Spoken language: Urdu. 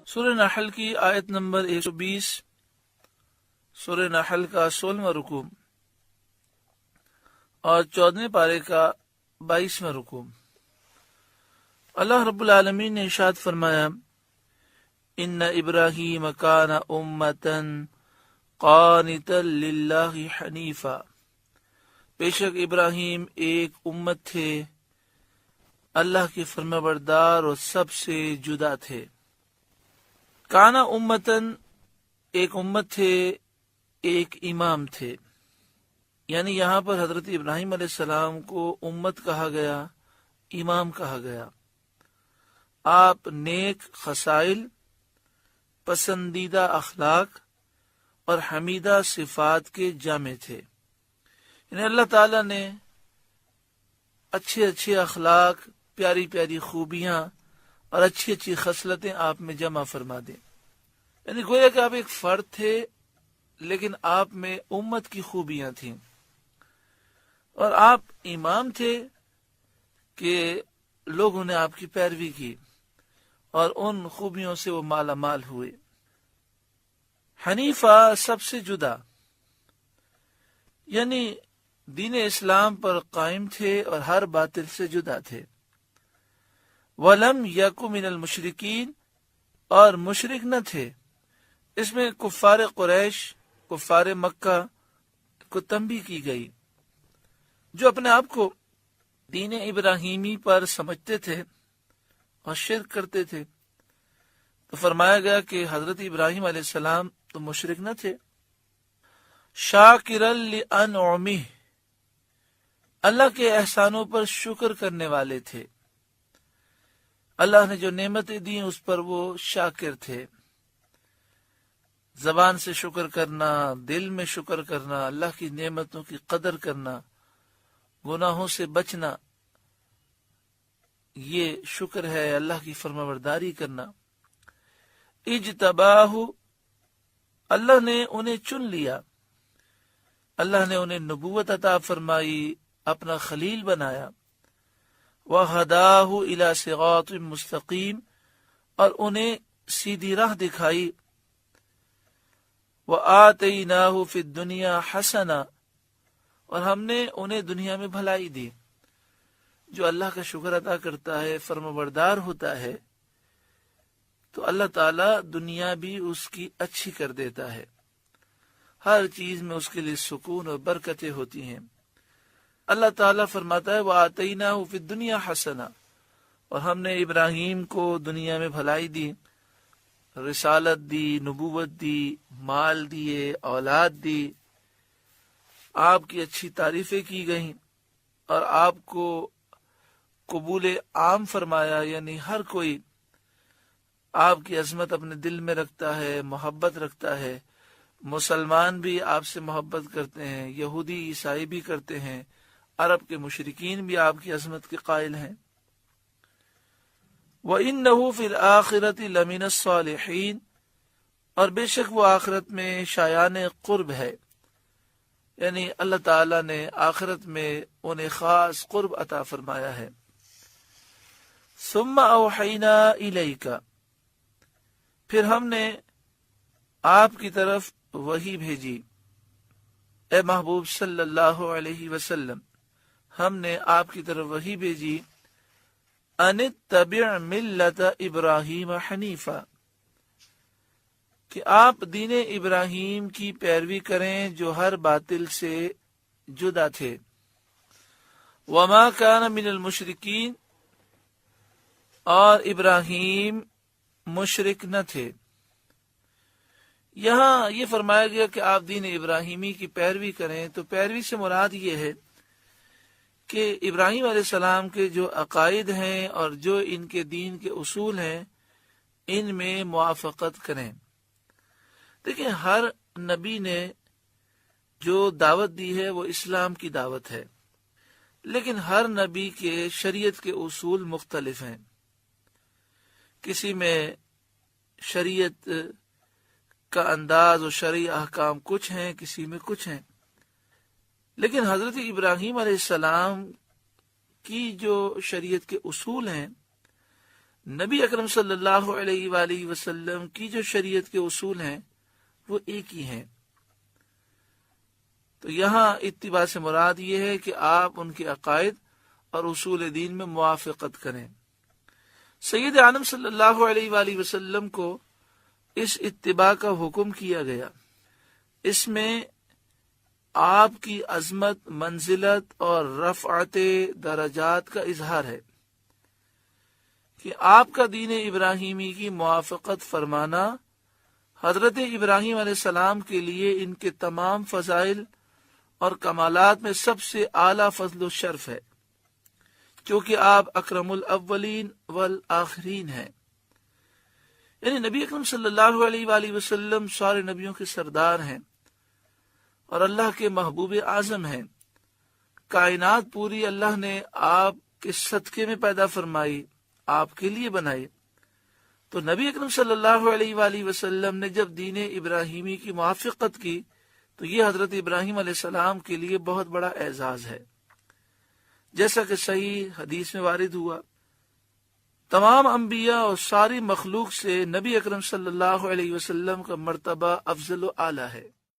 سورہ نحل کی آیت نمبر 120، سورہ نحل کا 16واں رکوع اور 14ویں پارے کا 22واں رکوع۔ اللہ رب العالمین نے ارشاد فرمایا، ان ابراہیم کان امتا قانتا للہ حنیفا، بے شک ابراہیم ایک امت تھے، اللہ کے فرمانبردار اور سب سے جدا تھے۔ کانا امتن، ایک امت تھے، ایک امام تھے، یعنی یہاں پر حضرت ابراہیم علیہ السلام کو امت کہا گیا، امام کہا گیا۔ آپ نیک خصائل، پسندیدہ اخلاق اور حمیدہ صفات کے جامع تھے، یعنی اللہ تعالیٰ نے اچھے اچھے اخلاق، پیاری پیاری خوبیاں اور اچھی اچھی خصلتیں آپ میں جمع فرما دیں، یعنی گویا کہ آپ ایک فرد تھے لیکن آپ میں امت کی خوبیاں تھیں، اور آپ امام تھے کہ لوگوں نے آپ کی پیروی کی اور ان خوبیوں سے وہ مالا مال ہوئے۔ حنیفہ، سب سے جدا، یعنی دین اسلام پر قائم تھے اور ہر باطل سے جدا تھے۔ وَلَمْ يَكُ مِنَ الْمُشْرِكِينَ، اور مشرک نہ تھے۔ اس میں کفار قریش، کفار مکہ کو تنبیہ کی گئی جو اپنے آپ کو دین ابراہیمی پر سمجھتے تھے اور شرک کرتے تھے، تو فرمایا گیا کہ حضرت ابراہیم علیہ السلام تو مشرک نہ تھے۔ شاکرا لانعمہ، اللہ کے احسانوں پر شکر کرنے والے تھے، اللہ نے جو نعمتیں دی اس پر وہ شاکر تھے۔ زبان سے شکر کرنا، دل میں شکر کرنا، اللہ کی نعمتوں کی قدر کرنا، گناہوں سے بچنا، یہ شکر ہے، اللہ کی فرمانبرداری کرنا۔ اجتباہ، اللہ نے انہیں چن لیا، اللہ نے انہیں نبوت عطا فرمائی، اپنا خلیل بنایا۔ وَهَدَاهُ إِلَى صِرَاطٍ مُسْتَقِيمٍ، اور انہیں سیدھی راہ دکھائی۔ وَآتَيْنَاهُ فِي الدُّنْيَا حَسَنًا، اور ہم نے انہیں دنیا میں بھلائی دی۔ جو اللہ کا شکر ادا کرتا ہے، فرمانبردار ہوتا ہے، تو اللہ تعالیٰ دنیا بھی اس کی اچھی کر دیتا ہے، ہر چیز میں اس کے لیے سکون اور برکتیں ہوتی ہیں۔ اللہ تعالیٰ فرماتا ہے وَآتَيْنَاهُ فِي الدُّنْيَا حَسَنًا، اور ہم نے ابراہیم کو دنیا میں بھلائی دی، رسالت دی، نبوت دی، مال دیے، اولاد دی، آپ کی اچھی تعریفیں کی گئیں اور آپ کو قبول عام فرمایا، یعنی ہر کوئی آپ کی عظمت اپنے دل میں رکھتا ہے، محبت رکھتا ہے۔ مسلمان بھی آپ سے محبت کرتے ہیں، یہودی عیسائی بھی کرتے ہیں، عرب کے مشرکین بھی آپ کی عظمت کے قائل ہیں۔ وَإِنَّهُ فِي الْآخِرَةِ لَمِنَ الصَّالِحِينَ، اور بے شک وہ آخرت میں شایان قرب ہے، یعنی اللہ تعالیٰ نے آخرت میں انہیں خاص قرب عطا فرمایا ہے۔ ثُمَّ أَوْحَيْنَا إِلَيْكَ، پھر ہم نے آپ کی طرف وحی بھیجی، اے محبوب صلی اللہ علیہ وسلم، ہم نے آپ کی طرف وحی بھیجی، ان اتبع ملت ابراہیم حنیفا، کہ آپ دین ابراہیم کی پیروی کریں جو ہر باطل سے جدا تھے۔ وما کان من المشرکین، اور ابراہیم مشرک نہ تھے۔ یہاں یہ فرمایا گیا کہ آپ دین ابراہیمی کی پیروی کریں، تو پیروی سے مراد یہ ہے کہ ابراہیم علیہ السلام کے جو عقائد ہیں اور جو ان کے دین کے اصول ہیں، ان میں موافقت کریں۔ دیکھیں، ہر نبی نے جو دعوت دی ہے وہ اسلام کی دعوت ہے، لیکن ہر نبی کے شریعت کے اصول مختلف ہیں، کسی میں شریعت کا انداز اور شرعی احکام کچھ ہیں، کسی میں کچھ ہیں۔ لیکن حضرت ابراہیم علیہ السلام کی جو شریعت کے اصول ہیں، نبی اکرم صلی اللہ علیہ وآلہ وسلم کی جو شریعت کے اصول ہیں وہ ایک ہی ہیں۔ تو یہاں اتباع سے مراد یہ ہے کہ آپ ان کے عقائد اور اصول دین میں موافقت کریں۔ سید عالم صلی اللہ علیہ وآلہ وسلم کو اس اتباع کا حکم کیا گیا۔ اس میں آپ کی عظمت، منزلت اور رفعت درجات کا اظہار ہے کہ آپ کا دین ابراہیمی کی موافقت فرمانا حضرت ابراہیم علیہ السلام کے لیے ان کے تمام فضائل اور کمالات میں سب سے اعلیٰ فضل و شرف ہے، کیونکہ آپ اکرم الاولین والآخرین ہیں۔ یعنی نبی اکرم صلی اللہ علیہ وآلہ وسلم سارے نبیوں کے سردار ہیں اور اللہ کے محبوب اعظم ہیں۔ کائنات پوری اللہ نے آپ کے صدقے میں پیدا فرمائی، آپ کے لیے بنائی۔ تو نبی اکرم صلی اللہ علیہ وآلہ وسلم نے جب دین ابراہیمی کی موافقت کی تو یہ حضرت ابراہیم علیہ السلام کے لیے بہت بڑا اعزاز ہے، جیسا کہ صحیح حدیث میں وارد ہوا۔ تمام انبیاء اور ساری مخلوق سے نبی اکرم صلی اللہ علیہ وسلم کا مرتبہ افضل و اعلیٰ ہے۔